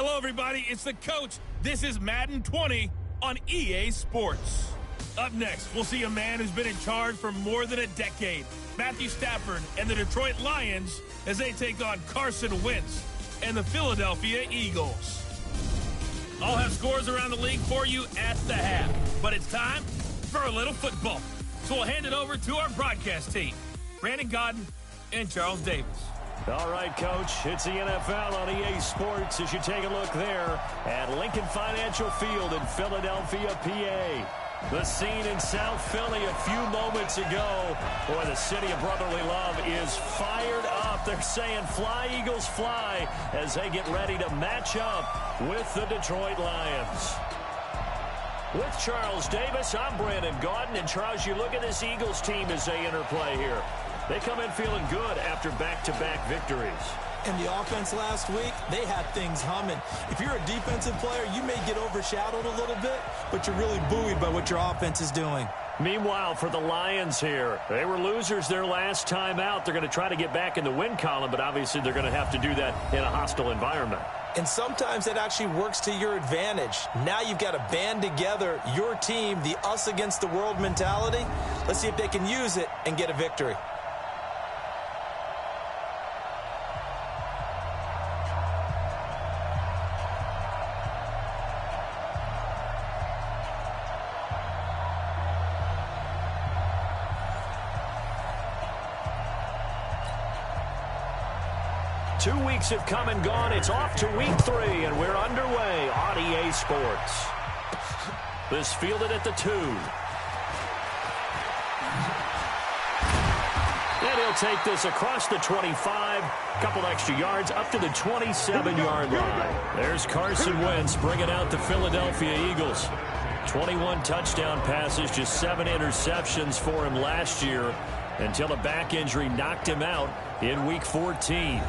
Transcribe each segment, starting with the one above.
Hello, everybody. It's the coach. This is Madden 20 on EA Sports. Up next, we'll see a man who's been in charge for more than a decade, Matthew Stafford and the Detroit Lions, as they take on Carson Wentz and the Philadelphia Eagles. I'll have scores around the league for you at the half, but it's time for a little football. So we'll hand it over to our broadcast team, Brandon Godden and Charles Davis. All right, Coach, it's the NFL on EA Sports as you take a look there at Lincoln Financial Field in Philadelphia, PA. The scene in South Philly a few moments ago. Boy, the city of brotherly love is fired up. They're saying, fly, Eagles, fly, as they get ready to match up with the Detroit Lions. With Charles Davis, I'm Brandon Gaudin. And, Charles, you look at this Eagles team as they interplay here. They come in feeling good after back-to-back victories. And the offense last week, they had things humming. If you're a defensive player, you may get overshadowed a little bit, but you're really buoyed by what your offense is doing. Meanwhile, for the Lions here, they were losers their last time out. They're going to try to get back in the win column, but obviously they're going to have to do that in a hostile environment. And sometimes it actually works to your advantage. Now you've got to band together your team, the us against the world mentality. Let's see if they can use it and get a victory. Two weeks have come and gone. It's off to week 3, and we're underway on EA Sports. This fielded at the 2. And he'll take this across the 25, couple extra yards, up to the 27-yard line. There's Carson Wentz bringing out the Philadelphia Eagles. 21 touchdown passes, just 7 interceptions for him last year until a back injury knocked him out in week 14.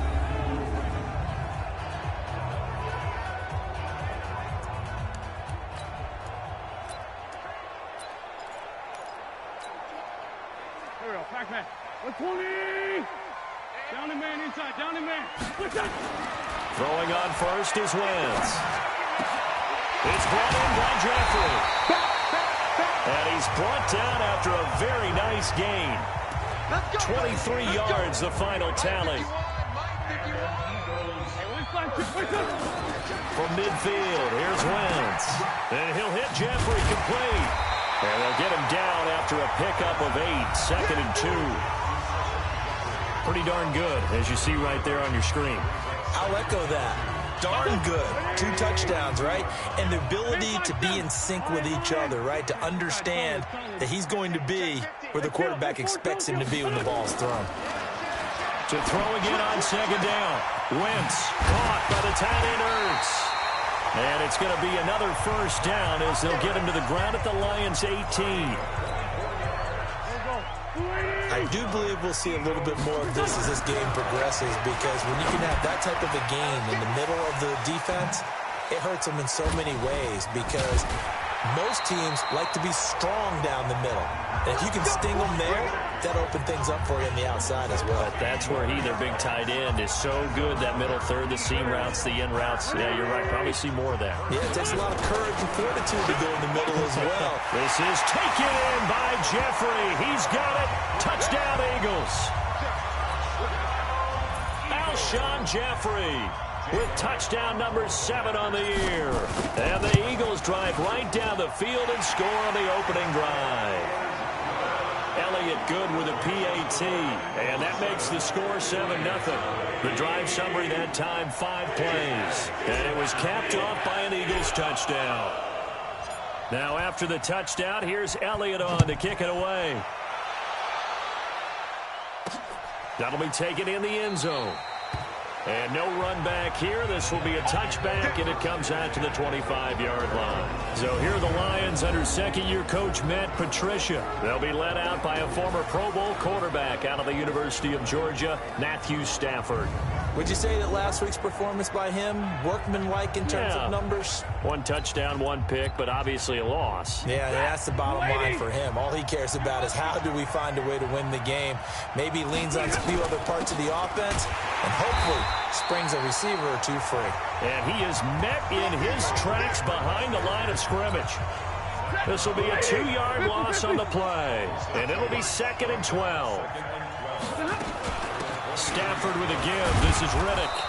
Down the man inside, down the man. Throwing on first is Wentz. It's brought in by Jeffrey. And he's brought down after a very nice gain. 23 yards, the final tally. From midfield, here's Wentz. And he'll hit Jeffrey complete. And they'll get him down after a pickup of 8, 2nd and 2. Pretty darn good, as you see right there on your screen. I'll echo that. Darn good. 2 touchdowns, right? And the ability to be in sync with each other, right? To understand that he's going to be where the quarterback expects him to be when the ball's thrown. To throw again on 2nd down. Wentz caught by the tight end Ertz. And it's going to be another first down as they'll get him to the ground at the Lions' 18. I do believe we'll see a little bit more of this as this game progresses, because when you can have that type of a game in the middle of the defense, it hurts them in so many ways, because most teams like to be strong down the middle. And if you can sting them there, that'll open things up for you on the outside as well. But that's where their big tight end, is so good, that middle third, the seam routes, the in routes. Yeah, you're right. Probably see more of that. Yeah, it takes a lot of courage and fortitude to go in the middle as well. This is taken in by Jeffrey. He's got it. Touchdown, Eagles. Alshon Jeffrey with touchdown number 7 on the year. And the Eagles drive right down the field and score on the opening drive. Elliott good with a PAT, and that makes the score 7-0. The drive summary that time, 5 plays, and it was capped off by an Eagles touchdown. Now after the touchdown, here's Elliott on to kick it away. That'll be taken in the end zone. And no run back here. This will be a touchback, and it comes out to the 25-yard line. So here are the Lions under second-year coach Matt Patricia. They'll be led out by a former Pro Bowl quarterback out of the University of Georgia, Matthew Stafford. Would you say that last week's performance by him, workmanlike in terms of numbers? 1 touchdown, 1 pick, but obviously a loss. Yeah, that's the bottom line for him. All he cares about is how do we find a way to win the game. Maybe leans on a few other parts of the offense, and hopefully springs a receiver or 2 free. And he is met in his tracks behind the line of scrimmage. This will be a 2-yard loss on the play. And it'll be 2nd and 12. Stafford with a give. This is Riddick.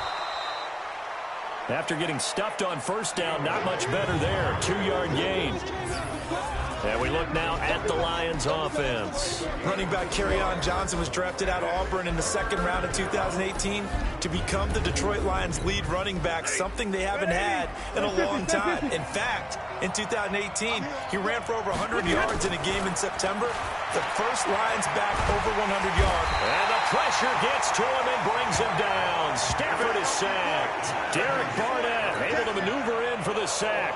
After getting stuffed on first down, not much better there. 2-yard gain. And we look now at the Lions offense. Running back Kerryon Johnson was drafted out of Auburn in the 2nd round of 2018 to become the Detroit Lions lead running back, something they haven't had in a long time. In fact, in 2018, he ran for over 100 yards in a game in September. The first Lions back over 100 yards. And the pressure gets to him and brings him down. Stafford is sacked. Derek Barnett able to maneuver in for the sack.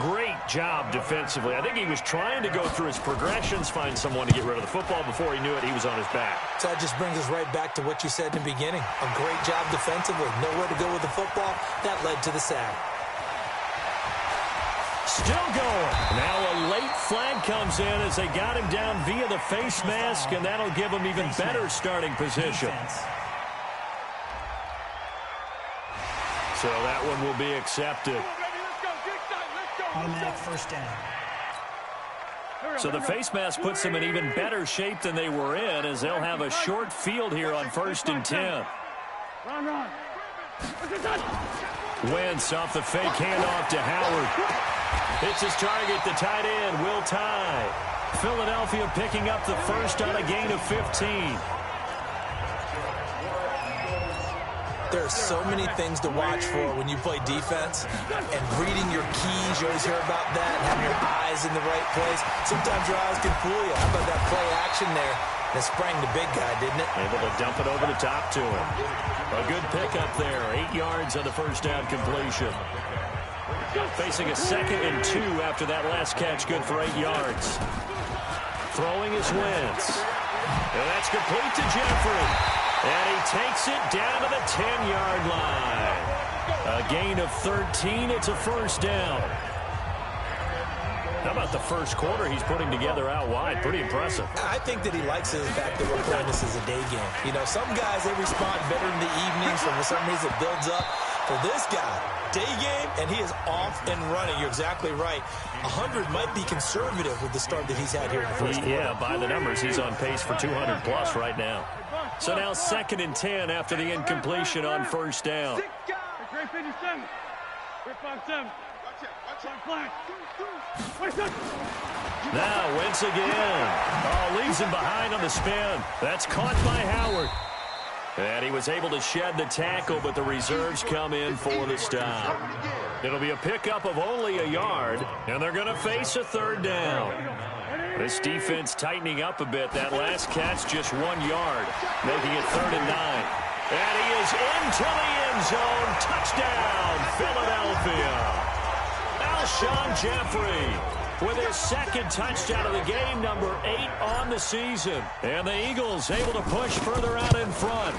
Great job defensively. I think he was trying to go through his progressions, find someone to get rid of the football. Before he knew it, he was on his back. So that just brings us right back to what you said in the beginning. A great job defensively. Nowhere to go with the football. That led to the sack. Still going. Now a late flag comes in as they got him down via the face mask, and that'll give him even better starting position. So that one will be accepted. Automatic first down. So the face mask puts them in even better shape than they were in, as they'll have a short field here on 1st and 10. Wentz off the fake handoff to Howard. It's his target, the tight end, Will Tye. Philadelphia picking up the first on a gain of 15. There are so many things to watch for when you play defense, and reading your keys, you always hear about that, having your eyes in the right place. Sometimes your eyes can fool you. How about that play action there? That sprang the big guy, didn't it? Able to dump it over the top to him. A good pickup there, 8 yards on the first down completion. Facing a 2nd and 2 after that last catch, good for 8 yards. Throwing is Wentz. And that's complete to Jeffrey. And he takes it down to the 10-yard line. A gain of 13. It's a first down. How about the first quarter he's putting together out wide? Pretty impressive. I think that he likes the fact that we're playing this as a day game. You know, some guys, they respond better in the evenings. For some reason, it builds up. For this guy, day game, and he is off and running. You're exactly right. 100 might be conservative with the start that he's had here in the first quarter. Yeah, by the numbers, he's on pace for 200-plus right now. So now 2nd and 10 after the incompletion on first down. Now Wentz again. Oh, leaves him behind on the spin. That's caught by Howard. And he was able to shed the tackle, but the reserves come in for the stop. It'll be a pickup of only a yard, and they're going to face a 3rd down. This defense tightening up a bit. That last catch just 1 yard, making it 3rd and 9. And he is into the end zone. Touchdown, Philadelphia. Alshon Jeffrey with his 2nd touchdown of the game, number 8 on the season. And the Eagles able to push further out in front.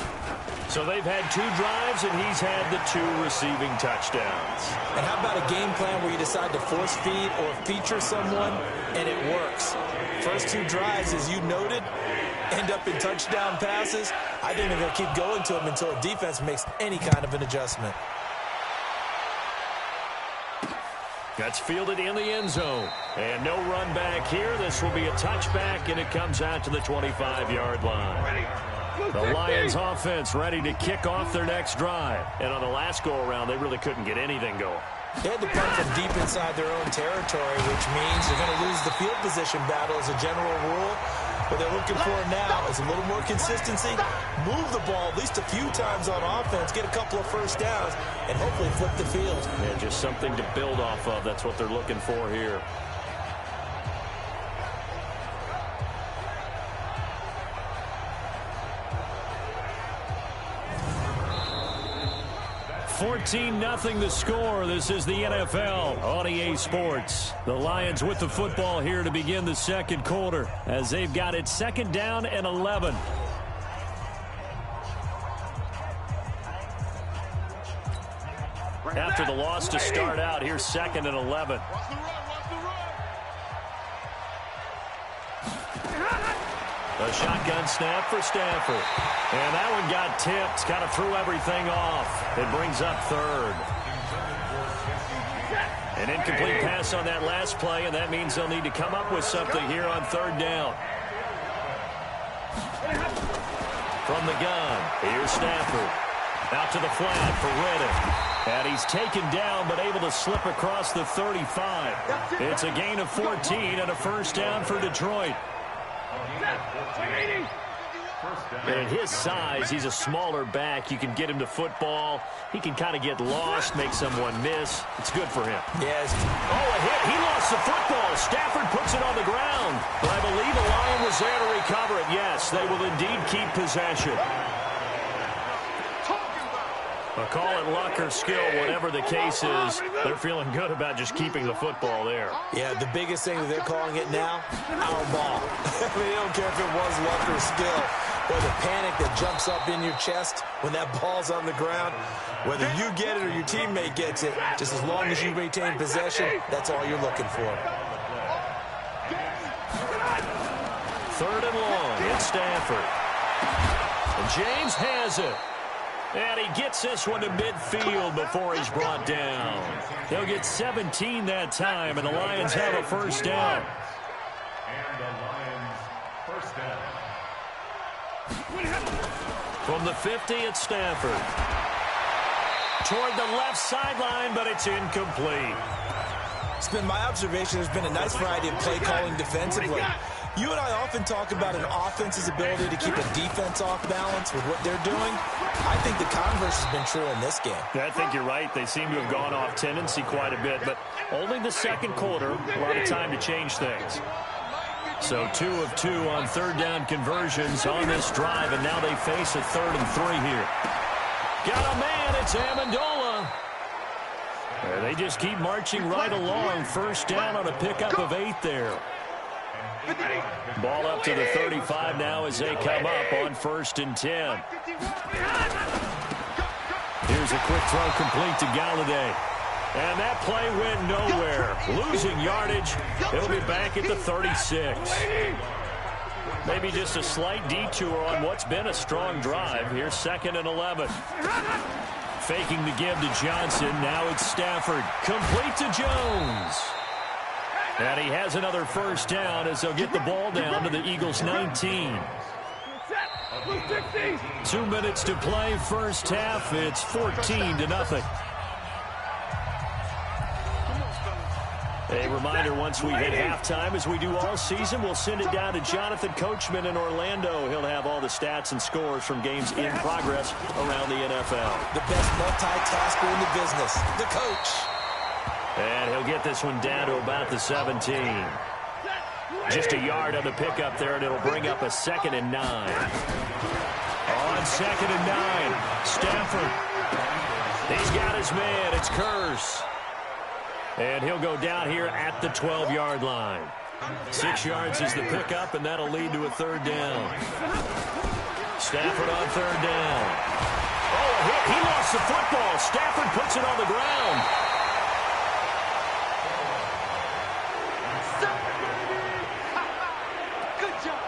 So they've had 2 drives, and he's had the 2 receiving touchdowns. And how about a game plan where you decide to force feed or feature someone, and it works? First 2 drives, as you noted, end up in touchdown passes. I think they're going to keep going to him until a defense makes any kind of an adjustment. That's fielded in the end zone. And no run back here. This will be a touchback, and it comes out to the 25-yard line. The Lions offense ready to kick off their next drive. And on the last go-around, they really couldn't get anything going. They had to punt from deep inside their own territory, which means they're going to lose the field position battle as a general rule. What they're looking for now is a little more consistency, move the ball at least a few times on offense, get a couple of first downs, and hopefully flip the field. Yeah, just something to build off of. That's what they're looking for here. (14-0) the score. This is the NFL on EA Sports. The Lions with the football here to begin the second quarter as they've got it 2nd down and 11. After the loss to start out, here's 2nd and 11. A shotgun snap for Stafford. And that one got tipped, kind of threw everything off. It brings up third. An incomplete pass on that last play, and that means they'll need to come up with something here on third down. From the gun, here's Stafford. Out to the flat for Reddick. And he's taken down, but able to slip across the 35. It's a gain of 14 and a first down for Detroit. At his size, he's a smaller back. You can get him to football. He can kind of get lost, make someone miss. It's good for him. Yes. Oh, a hit. He lost the football. Stafford puts it on the ground. But I believe a Lion was there to recover it. Yes, they will indeed keep possession. Call it luck or skill, whatever the case is. They're feeling good about just keeping the football there. Yeah, the biggest thing that they're calling it now, our ball. I mean, they don't care if it was luck or skill. Or the panic that jumps up in your chest when that ball's on the ground. Whether you get it or your teammate gets it, just as long as you retain possession, that's all you're looking for. Third and long, it's Stafford. And James has it. And he gets this one to midfield before he's brought down. He'll get 17 that time, and the Lions have a first down. And the Lions first down. From the 50, it's Stafford. Toward the left sideline, but it's incomplete. It's been my observation. There's been a nice variety of play calling defensively. You and I often talk about an offense's ability to keep a defense off balance with what they're doing. I think the converse has been true in this game. I think you're right. They seem to have gone off tendency quite a bit, but only the second quarter, a lot of time to change things. So 2 of 2 on third down conversions on this drive, and now they face a 3rd and 3 here. Got a man, it's Amendola. They just keep marching right along. First down on a pickup of 8 there. Ball up to the 35 now as they come up on 1st and 10. Here's a quick throw complete to Galladay. And that play went nowhere. Losing yardage. It'll be back at the 36. Maybe just a slight detour on what's been a strong drive. Here's 2nd and 11. Faking the give to Johnson. Now it's Stafford. Complete to Jones. And he has another first down as they'll get the ball down to the Eagles' 19. 2 minutes to play first half. It's 14-0. A reminder, once we hit halftime, as we do all season, we'll send it down to Jonathan Coachman in Orlando. He'll have all the stats and scores from games in progress around the NFL. The best multitasker in the business, the coach. And he'll get this one down to about the 17. Just a yard on the pickup there, and it'll bring up a 2nd and 9. On 2nd and 9, Stafford. He's got his man. It's Curse. And he'll go down here at the 12-yard line. 6 yards is the pickup, and that'll lead to a 3rd down. Stafford on 3rd down. Oh, a hit. He lost the football. Stafford puts it on the ground.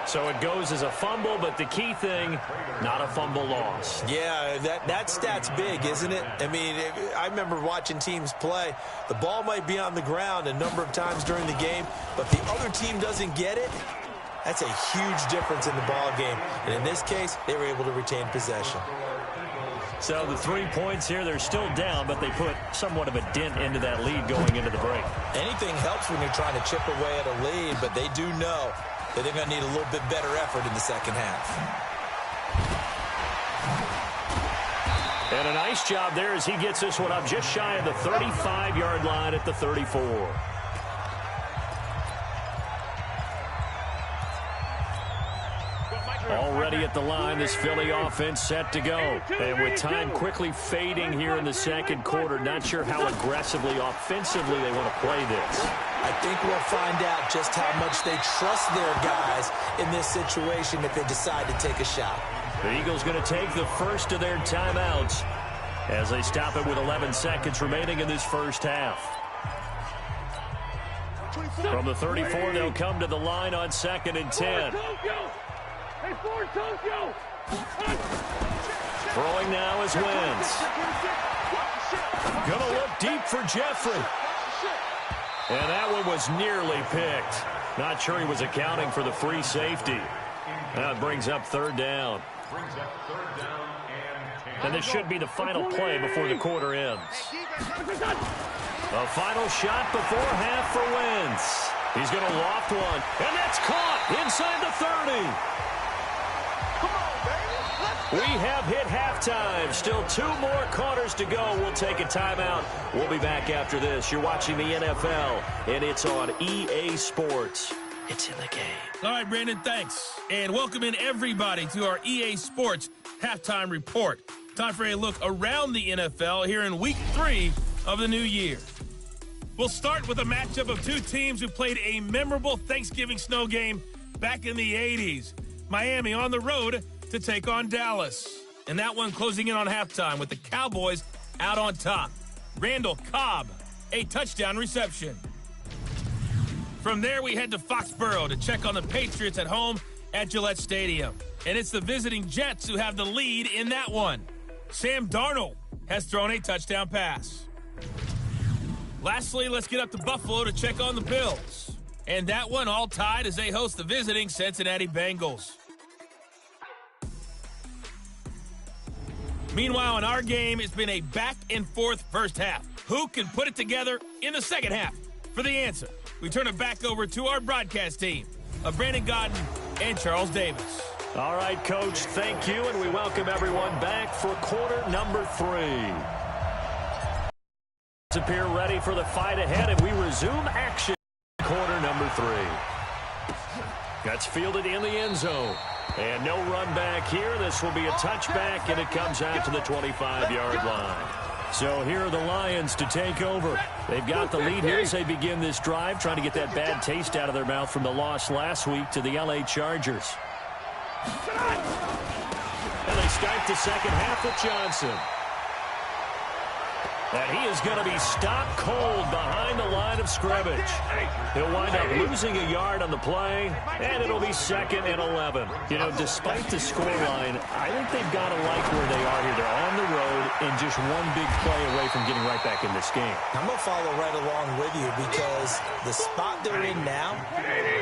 So it goes as a fumble, but the key thing, not a fumble loss. Yeah, that stat's big, isn't it? I mean, I remember watching teams play. The ball might be on the ground a number of times during the game, but the other team doesn't get it. That's a huge difference in the ball game. And in this case, they were able to retain possession. So the 3 points here, they're still down, but they put somewhat of a dent into that lead going into the break. Anything helps when you're trying to chip away at a lead, but they do know that they're going to need a little bit better effort in the second half. And a nice job there as he gets this one up just shy of the 35-yard line at the 34. Already at the line, this Philly offense set to go. And with time quickly fading here in the second quarter, not sure how aggressively, offensively they want to play this. I think we'll find out just how much they trust their guys in this situation if they decide to take a shot. The Eagles going to take the first of their timeouts as they stop it with 11 seconds remaining in this first half. From the 34, they'll come to the line on 2nd and 10. Throwing now is Wentz. Gonna look deep for Jeffrey. And that one was nearly picked. Not sure he was accounting for the free safety. That brings up third down. And this should be the final play before the quarter ends. A final shot before half for Wentz. He's going to loft one, and that's caught inside the 30. We have hit halftime. Still 2 more quarters to go. We'll take a timeout. We'll be back after this. You're watching the NFL, and it's on EA Sports. It's in the game. All right, Brandon, thanks. And welcome in everybody to our EA Sports Halftime Report. Time for a look around the NFL here in Week 3 of the new year. We'll start with a matchup of 2 teams who played a memorable Thanksgiving snow game back in the 80s. Miami on the road to take on Dallas. And that one closing in on halftime with the Cowboys out on top. Randall Cobb, a touchdown reception. From there, we head to Foxborough to check on the Patriots at home at Gillette Stadium. And it's the visiting Jets who have the lead in that one. Sam Darnold has thrown a touchdown pass. Lastly, let's get up to Buffalo to check on the Bills. And that one all tied as they host the visiting Cincinnati Bengals. Meanwhile, in our game, it's been a back-and-forth first half. Who can put it together in the second half? For the answer, we turn it back over to our broadcast team of Brandon Godden and Charles Davis. All right, Coach, thank you, and we welcome everyone back for quarter number 3. Let's appear ready for the fight ahead, and we resume action. Quarter number 3. That's fielded in the end zone. And no run back here. This will be a touchback, and it comes out to the 25-yard line. So here are the Lions to take over. They've got the lead here as they begin this drive, trying to get that bad taste out of their mouth from the loss last week to the LA Chargers. And they start the second half with Johnson. And he is going to be stopped cold behind the line of scrimmage. He'll wind up losing a yard on the play, and it'll be 2nd and 11. You know, despite the scoreline, I think they've got to like where they are here. They're on the road and just one big play away from getting right back in this game. I'm going to follow right along with you because the spot they're in now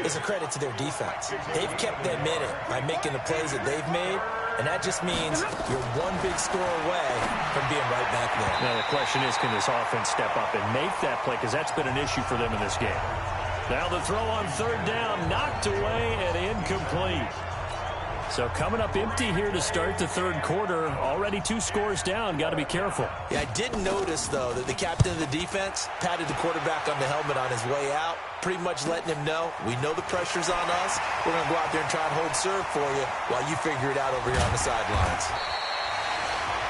is a credit to their defense. They've kept them in it by making the plays that they've made. And that just means you're one big score away from being right back there. Now the question is, can this offense step up and make that play? Because that's been an issue for them in this game. Now the throw on third down, knocked away and incomplete. So coming up empty here to start the third quarter. Already 2 scores down. Got to be careful. Yeah, I did notice, though, that the captain of the defense patted the quarterback on the helmet on his way out, pretty much letting him know, we know the pressure's on us. We're going to go out there and try and hold serve for you while you figure it out over here on the sidelines.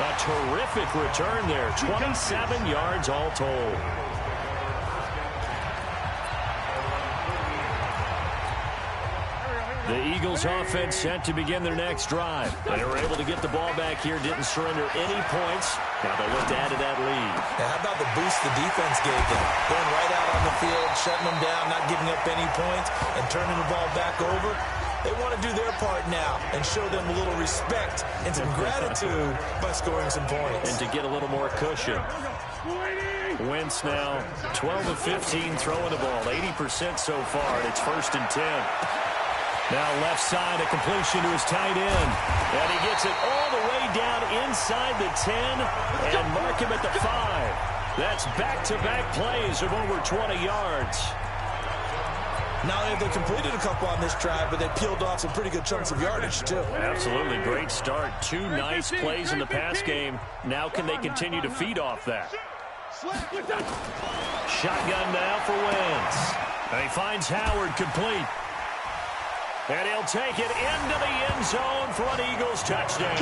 A terrific return there. 27 yards all told. The Eagles offense set to begin their next drive. They were able to get the ball back here, didn't surrender any points. Now they look to add to that lead. Now how about the boost the defense gave them? Going right out on the field, shutting them down, not giving up any points, and turning the ball back over. They want to do their part now and show them a little respect and some gratitude by scoring some points. And to get a little more cushion. Wentz now 12 of 15 throwing the ball, 80% so far, and it's 1st and 10. Now left side, a completion to his tight end. And he gets it all the way down inside the 10 and mark him at the 5. That's back-to-back plays of over 20 yards. Not only have they completed a couple on this drive, but they peeled off some pretty good chunks of yardage, too. Absolutely. Great start. 2 nice plays in the pass game. Now can they continue to feed off that? Shotgun now for Wentz. And he finds Howard complete. And he'll take it into the end zone for an Eagles touchdown.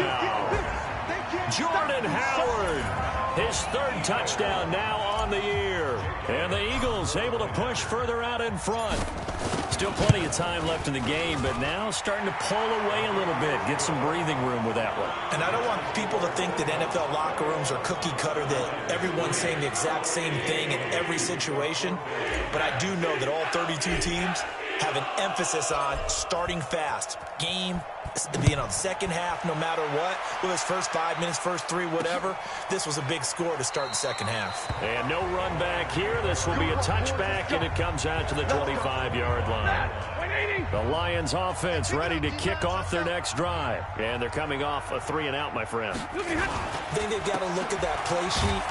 Jordan Howard, his 3rd touchdown now on the year. And the Eagles able to push further out in front. Still plenty of time left in the game, but now starting to pull away a little bit. Get some breathing room with that one. And I don't want people to think that NFL locker rooms are cookie cutter, that everyone's saying the exact same thing in every situation. But I do know that all 32 teams have an emphasis on starting fast. Game, being on the second half, no matter what, with his first 5 minutes, first 3, whatever, this was a big score to start the second half. And no run back here. This will be a touchback, and it comes out to the 25-yard line. The Lions offense ready to kick off their next drive. And they're coming off a 3-and-out, my friend. I think they've got to look at that play sheet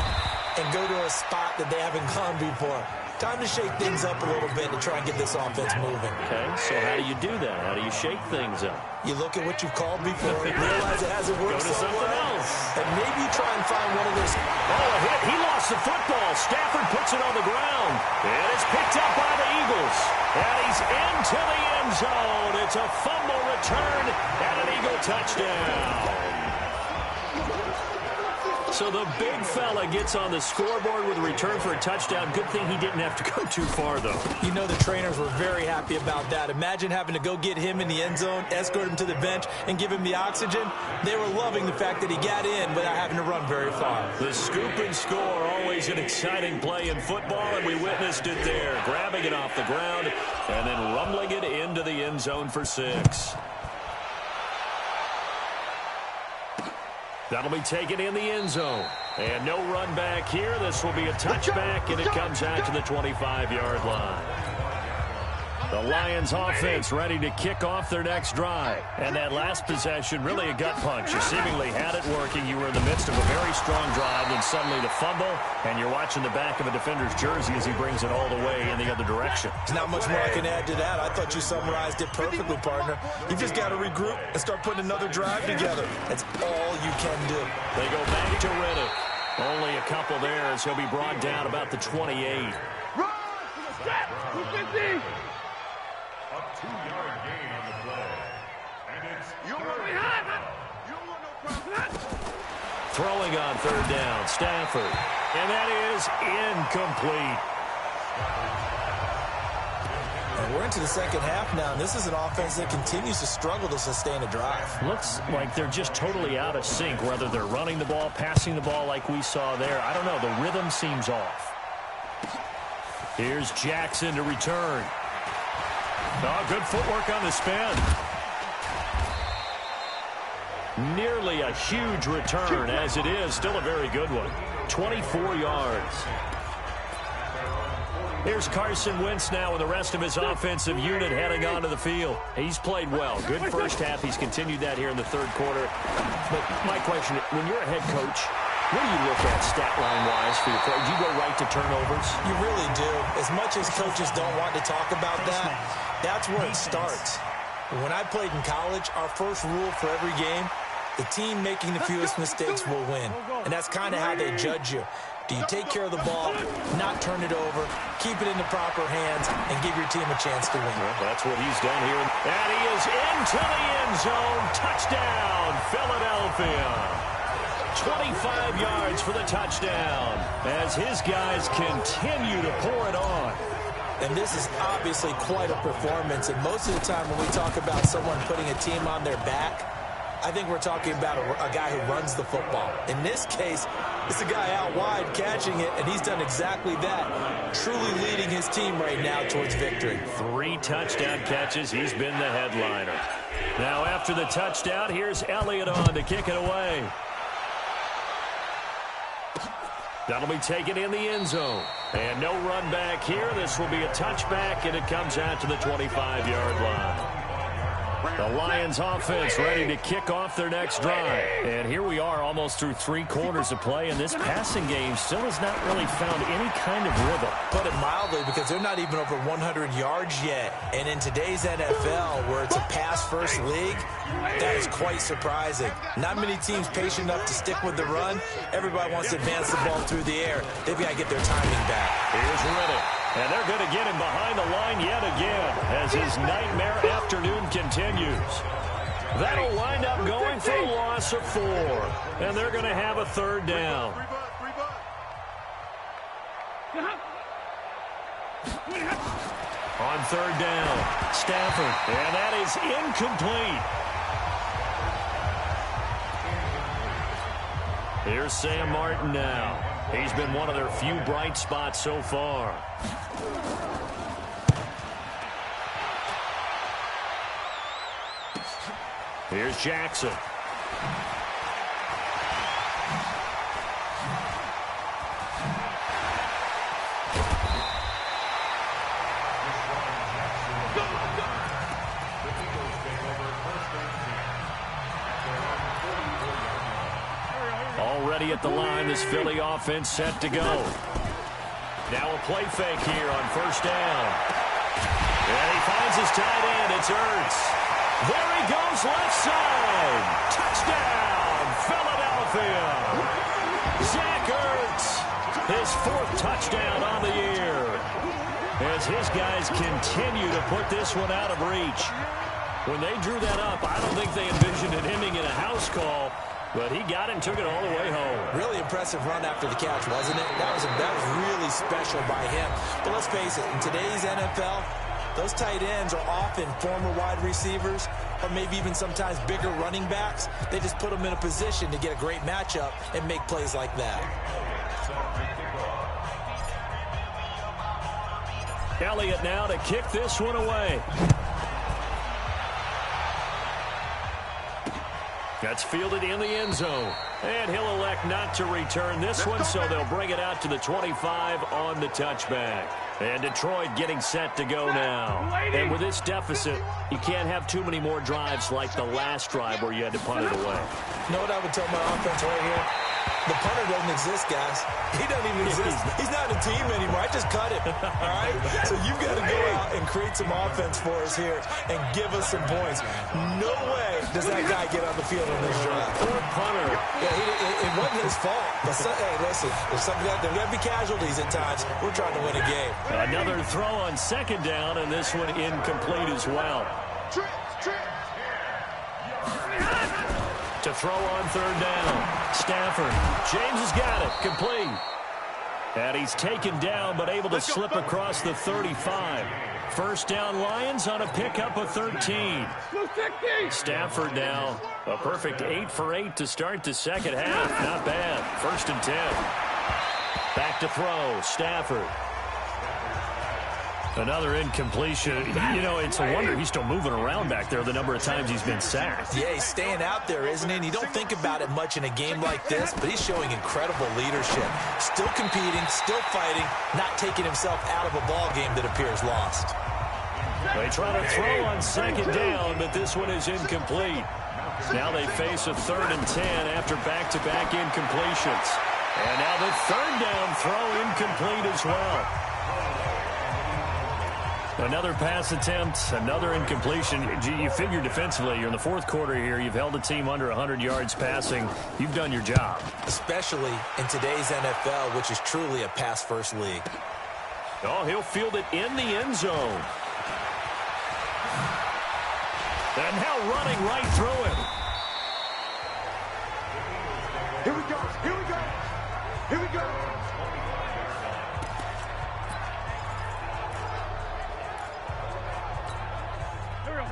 and go to a spot that they haven't gone before. Time to shake things up a little bit to try and get this offense moving. Okay, so how do you do that? How do you shake things up? You look at what you've called before, realize it hasn't worked Go to something else. and maybe try and find one of those. Oh, a hit. He lost the football. Stafford puts it on the ground. And it's picked up by the Eagles. And he's into the end zone. It's a fumble return and an Eagle touchdown. So the big fella gets on the scoreboard with a return for a touchdown. Good thing he didn't have to go too far, though. You know the trainers were very happy about that. Imagine having to go get him in the end zone, escort him to the bench, and give him the oxygen. They were loving the fact that he got in without having to run very far. The scoop and score, always an exciting play in football, and we witnessed it there. Grabbing it off the ground and then rumbling it into the end zone for 6. That'll be taken in the end zone. And no run back here. This will be a touchback, and it comes out to the 25-yard line. The Lions offense ready to kick off their next drive. And that last possession, really a gut punch. You seemingly had it working. You were in the midst of a very strong drive, then suddenly the fumble, and you're watching the back of a defender's jersey as he brings it all the way in the other direction. There's not much more I can add to that. I thought you summarized it perfectly, partner. You just got to regroup and start putting another drive together. That's all you can do. They go back to Riddick. Only a couple there as he'll be brought down about the 28. A 2-yard gain on the play. And it's Throwing on third down, Stafford. And that is incomplete. And we're into the second half now, and this is an offense that continues to struggle to sustain a drive. Looks like they're just totally out of sync, whether they're running the ball, passing the ball like we saw there. I don't know. The rhythm seems off. Here's Jackson to return. Oh, good footwork on the spin. Nearly a huge return, as it is. Still a very good one. 24 yards. Here's Carson Wentz now with the rest of his offensive unit heading onto the field. He's played well. Good first half. He's continued that here in the third quarter. But my question, when you're a head coach, what do you look at stat line-wise for your play? Do you go right to turnovers? You really do. As much as coaches don't want to talk about that, that's where it starts. When I played in college, our first rule for every game, the team making the fewest mistakes will win. And that's kind of how they judge you. Do you take care of the ball, not turn it over, keep it in the proper hands, and give your team a chance to win? Well, that's what he's done here. And he is into the end zone. Touchdown, Philadelphia. 25 yards for the touchdown as his guys continue to pour it on. And this is obviously quite a performance. And most of the time when we talk about someone putting a team on their back, I think we're talking about a guy who runs the football. In this case, it's a guy out wide catching it, and he's done exactly that, truly leading his team right now towards victory. 3 touchdown catches. He's been the headliner. Now after the touchdown, here's Elliott on to kick it away. That'll be taken in the end zone. And no run back here. This will be a touchback, and it comes out to the 25-yard line. The Lions offense ready to kick off their next drive. And here we are almost through 3 quarters of play, and this passing game still has not really found any kind of rhythm. Put it mildly, because they're not even over 100 yards yet. And in today's NFL, where it's a pass-first league, that is quite surprising. Not many teams patient enough to stick with the run. Everybody wants to advance the ball through the air. They've got to get their timing back. Here's Riddick. And they're going to get him behind the line yet again as his nightmare afternoon continues. That'll wind up going for a loss of 4. And they're going to have a third down. On third down, Stafford. And that is incomplete. Here's Sam Martin now. He's been one of their few bright spots so far. Here's Jackson. Already at the line, this Philly offense set to go. Now a play fake here on first down. And he finds his tight end. It's Ertz. There he goes left side. Touchdown, Philadelphia. Zach Ertz, his 4th touchdown on the year. As his guys continue to put this one out of reach. When they drew that up, I don't think they envisioned it ending in a house call. But he got it and took it all the way home. Really impressive run after the catch, wasn't it? That was really special by him. But let's face it, in today's NFL, those tight ends are often former wide receivers or maybe even sometimes bigger running backs. They just put them in a position to get a great matchup and make plays like that. Elliott now to kick this one away. That's fielded in the end zone. And he'll elect not to return this one, so they'll bring it out to the 25 on the touchback. And Detroit getting set to go now. And with this deficit, you can't have too many more drives like the last drive where you had to punt it away. You know what I would tell my offense right here? The punter doesn't exist, guys. He doesn't even exist. He's not a team anymore. I just cut him, all right? So you've got to go out and create some offense for us here and give us some points. No way does that guy get on the field on this drive. Poor punter. Yeah, it wasn't his fault. But hey, listen, there's got to be casualties at times. We're trying to win a game. Another throw on second down, and this one incomplete as well. To throw on third down. Stafford. James has got it. Complete. And he's taken down, but able to slip across the 35. First down Lions on a pickup of 13. Stafford now a perfect 8 for 8 to start the second half. Not bad. 1st and 10. Back to throw. Stafford. Another incompletion. You know, it's a wonder he's still moving around back there the number of times he's been sacked. Yeah, he's staying out there, isn't he? And you don't think about it much in a game like this, but he's showing incredible leadership. Still competing, still fighting, not taking himself out of a ball game that appears lost. They try to throw on second down, but this one is incomplete. Now they face a 3rd and 10 after back-to-back incompletions. And now the 3rd down throw incomplete as well. Another pass attempt, another incompletion. You figure defensively, you're in the 4th quarter here. You've held a team under 100 yards passing. You've done your job. Especially in today's NFL, which is truly a pass-first league. Oh, he'll field it in the end zone. And now running right through him. Here we go. Here we go. Here we go.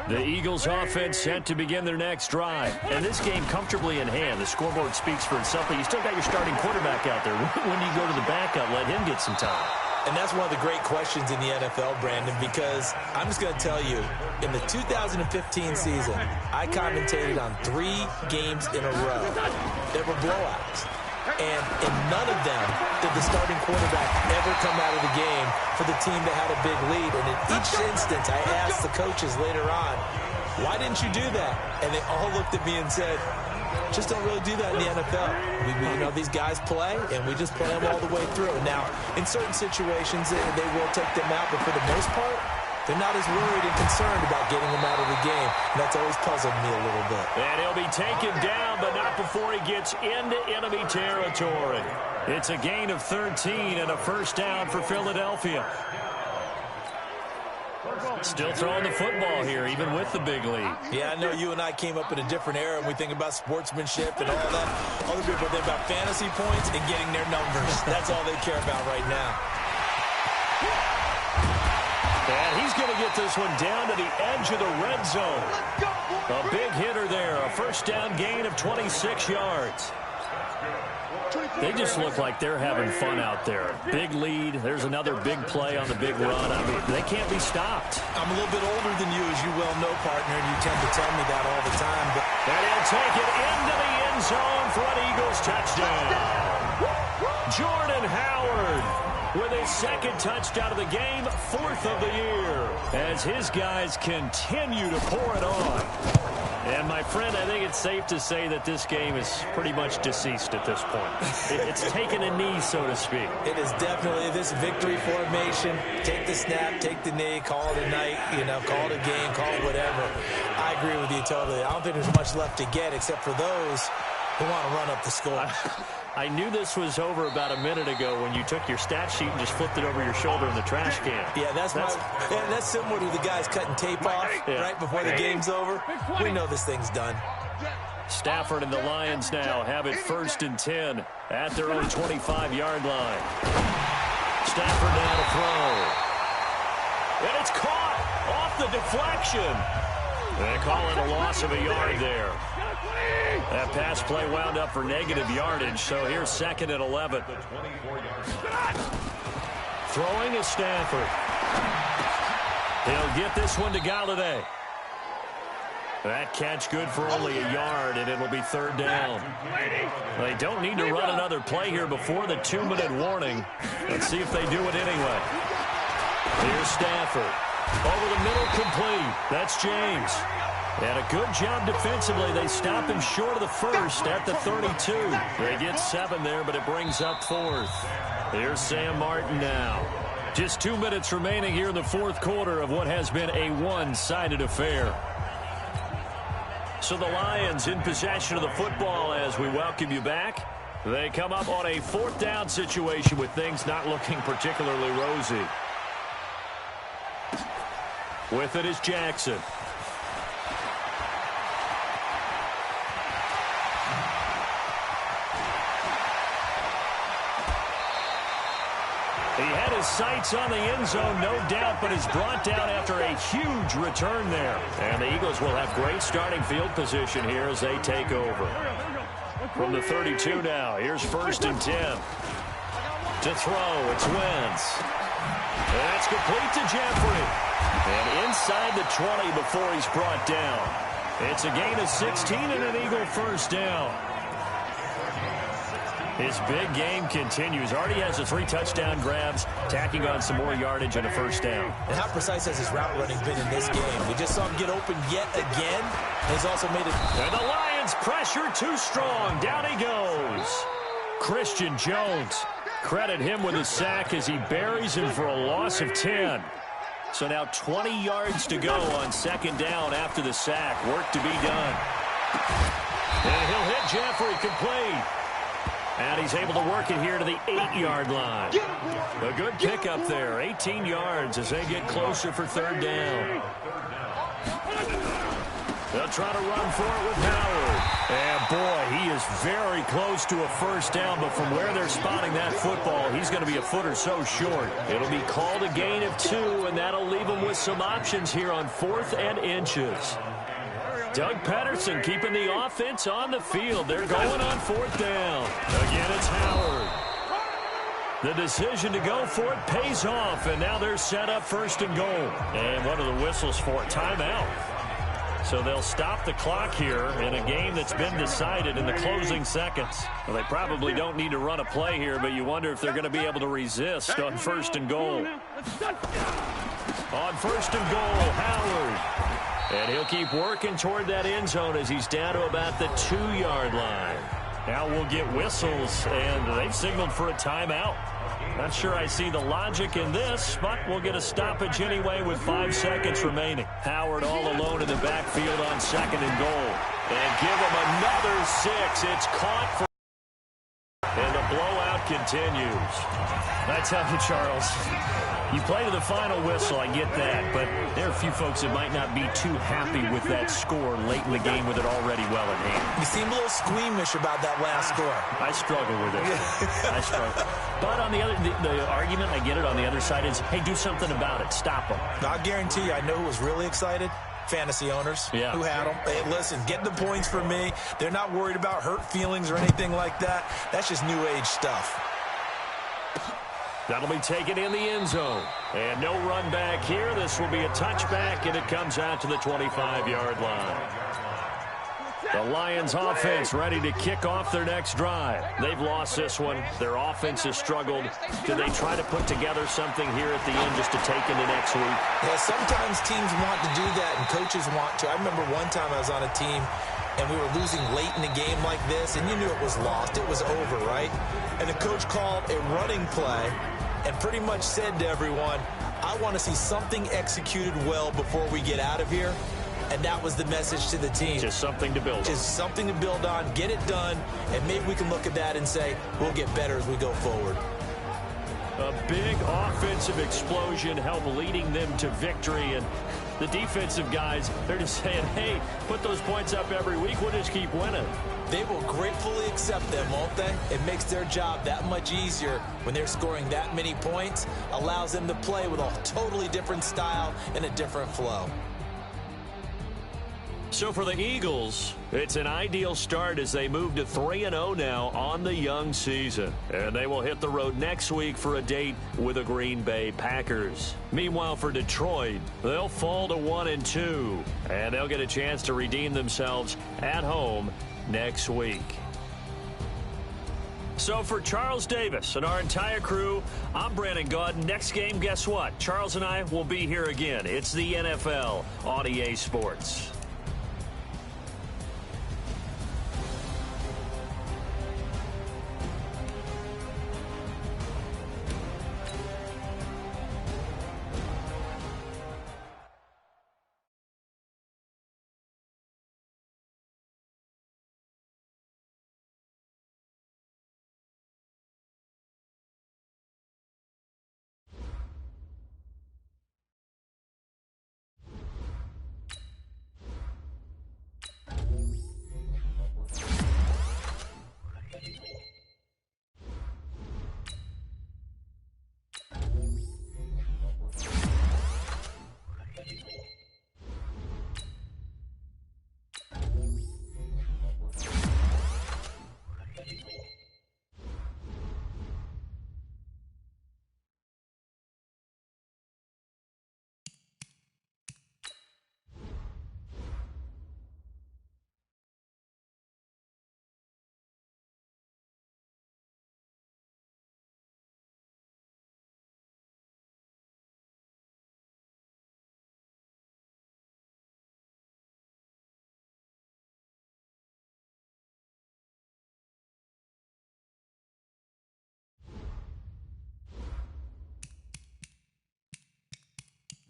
The Eagles offense set to begin their next drive. And this game comfortably in hand. The scoreboard speaks for itself, but you still got your starting quarterback out there. When do you go to the backup, let him get some time? And that's one of the great questions in the NFL, Brandon, because I'm just going to tell you, in the 2015 season, I commentated on 3 games in a row that were blowouts. And in none of them did the starting quarterback ever come out of the game for the team that had a big lead. And in each instance, I asked the coaches later on, why didn't you do that? And they all looked at me and said, just don't really do that in the NFL. You know, these guys play, and we just play them all the way through. Now, in certain situations, they will take them out, but for the most part, they're not as worried and concerned about getting them out of the game. And that's always puzzled me a little bit. And he'll be taken down, but not before he gets into enemy territory. It's a gain of 13 and a first down for Philadelphia. Still throwing the football here, even with the big lead. Yeah, I know you and I came up in a different era, and we think about sportsmanship and all that. Other people think about fantasy points and getting their numbers. That's all they care about right now. And he's going to get this one down to the edge of the red zone. A big hitter there, a first down gain of 26 yards. They just look like they're having fun out there. Big lead. There's another big play on the big run. I mean, they can't be stopped. I'm a little bit older than you, as you well know, partner, and you tend to tell me that all the time. But And he'll take it into the end zone for an Eagles touchdown. Jordan Howard with his second touchdown of the game, 4th of the year, as his guys continue to pour it on. And, my friend, I think it's safe to say that this game is pretty much deceased at this point. It's taken a knee, so to speak. it is definitely this victory formation. Take the snap, take the knee, call it a night, call it a game, call it whatever. I agree with you totally. I don't think there's much left to get except for those who want to run up the score. I knew this was over about a minute ago when you took your stat sheet and just flipped it over your shoulder in the trash can. Yeah, that's similar to the guys cutting tape off right before the game's over. We know this thing's done. Stafford and the Lions now have it 1st and 10 at their own 25-yard line. Stafford now to throw. And it's caught off the deflection. They call it a loss of a yard there. That pass play wound up for negative yardage, so here's 2nd and 11. Throwing is Stafford. He'll get this one to Galladay. That catch good for only a yard, and it'll be 3rd down. They don't need to run another play here before the 2-minute warning. Let's see if they do it anyway. Here's Stafford. Over the middle, complete. That's James. And a good job defensively. They stop him short of the 1st at the 32. They get 7 there, but it brings up 4th. Here's Sam Martin now. Just 2 minutes remaining here in the 4th quarter of what has been a one-sided affair. So the Lions in possession of the football as we welcome you back. They come up on a 4th down situation with things not looking particularly rosy. With it is Jackson. He had his sights on the end zone, no doubt, but is brought down after a huge return there. And the Eagles will have great starting field position here as they take over. From the 32 now, here's 1st and 10. To throw, it's Wentz. That's complete to Jeffrey. And inside the 20 before he's brought down. It's a gain of 16 and an Eagle 1st down. His big game continues. Already has the 3 touchdown grabs, tacking on some more yardage and a 1st down. And how precise has his route running been in this game? We just saw him get open yet again. And he's also made it. And the Lions pressure too strong. Down he goes. Christian Jones. Credit him with a sack as he buries him for a loss of 10. So now 20 yards to go on 2nd down after the sack. Work to be done. And he'll hit Jeffrey complete. And he's able to work it here to the 8-yard line. A good pickup there. 18 yards as they get closer for 3rd down. They'll try to run for it with Howard. And, boy, he is very close to a 1st down, but from where they're spotting that football, he's going to be a foot or so short. It'll be called a gain of 2, and that'll leave him with some options here on 4th and inches. Doug Pederson keeping the offense on the field. They're going on 4th down. Again, it's Howard. The decision to go for it pays off, and now they're set up 1st and goal. And what are the whistles for? Timeout. So they'll stop the clock here in a game that's been decided in the closing seconds. Well, they probably don't need to run a play here, but you wonder if they're going to be able to resist on 1st and goal. On 1st and goal, Howard. And he'll keep working toward that end zone as he's down to about the 2-yard line. Now we'll get whistles, and they've signaled for a timeout. Not sure I see the logic in this, but we'll get a stoppage anyway with 5 seconds remaining. Howard all alone in the backfield on 2nd and goal. And give him another 6. It's caught for... And the blowout continues. I tell you, Charles, you play to the final whistle, I get that, but there are a few folks that might not be too happy with that score late in the game with it already well in hand. You seem a little squeamish about that last score. I struggle with it. I struggle. But on the other, the argument, I get it, on the other side is, hey, do something about it. Stop them. I guarantee you, I know who was really excited. fantasy owners who Yeah. had them. Hey, listen, get the points for me. They're not worried about hurt feelings or anything like that. That's just new age stuff. That'll be taken in the end zone. And no run back here. This will be a touchback, and it comes out to the 25-yard line. The Lions offense ready to kick off their next drive. They've lost this one. Their offense has struggled. Do they try to put together something here at the end just to take into next week? Yeah, sometimes teams want to do that and coaches want to. I remember one time I was on a team and we were losing late in a game like this, and you knew it was lost. It was over, right? And the coach called a running play and pretty much said to everyone, I want to see something executed well before we get out of here. And that was the message to the team. Just something to build on. Just something to build on, get it done, and maybe we can look at that and say, we'll get better as we go forward. A big offensive explosion helped leading them to victory. And the defensive guys, they're just saying, hey, put those points up every week. We'll just keep winning. They will gratefully accept them, won't they? It makes their job that much easier when they're scoring that many points, allows them to play with a totally different style and a different flow. So for the Eagles, it's an ideal start as they move to 3-0 now on the young season. And they will hit the road next week for a date with the Green Bay Packers. Meanwhile, for Detroit, they'll fall to 1-2. And they'll get a chance to redeem themselves at home next week. So for Charles Davis and our entire crew, I'm Brandon Gaud. Next game, guess what? Charles and I will be here again. It's the NFL on EA Sports.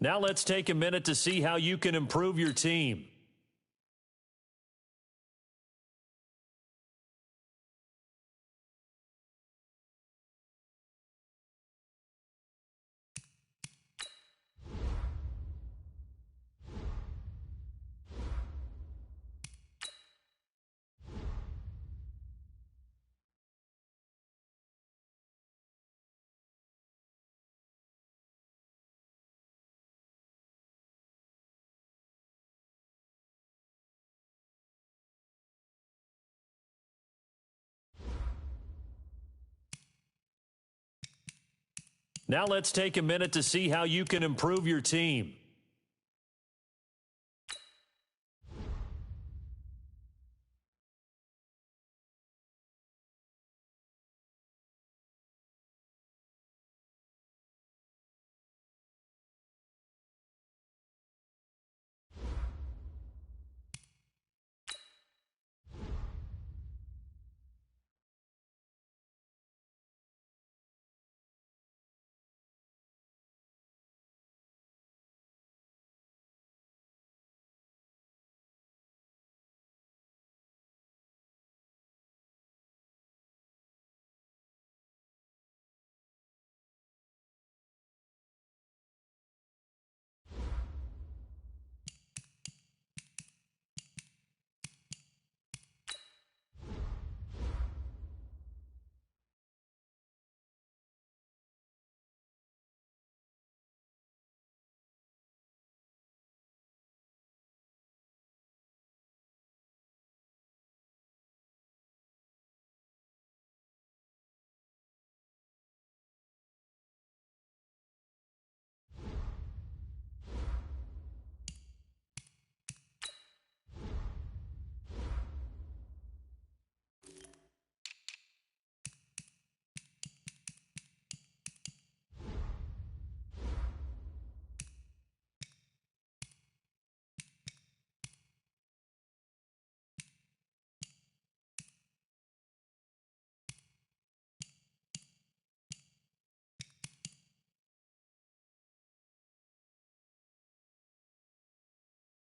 Now let's take a minute to see how you can improve your team. Now let's take a minute to see how you can improve your team.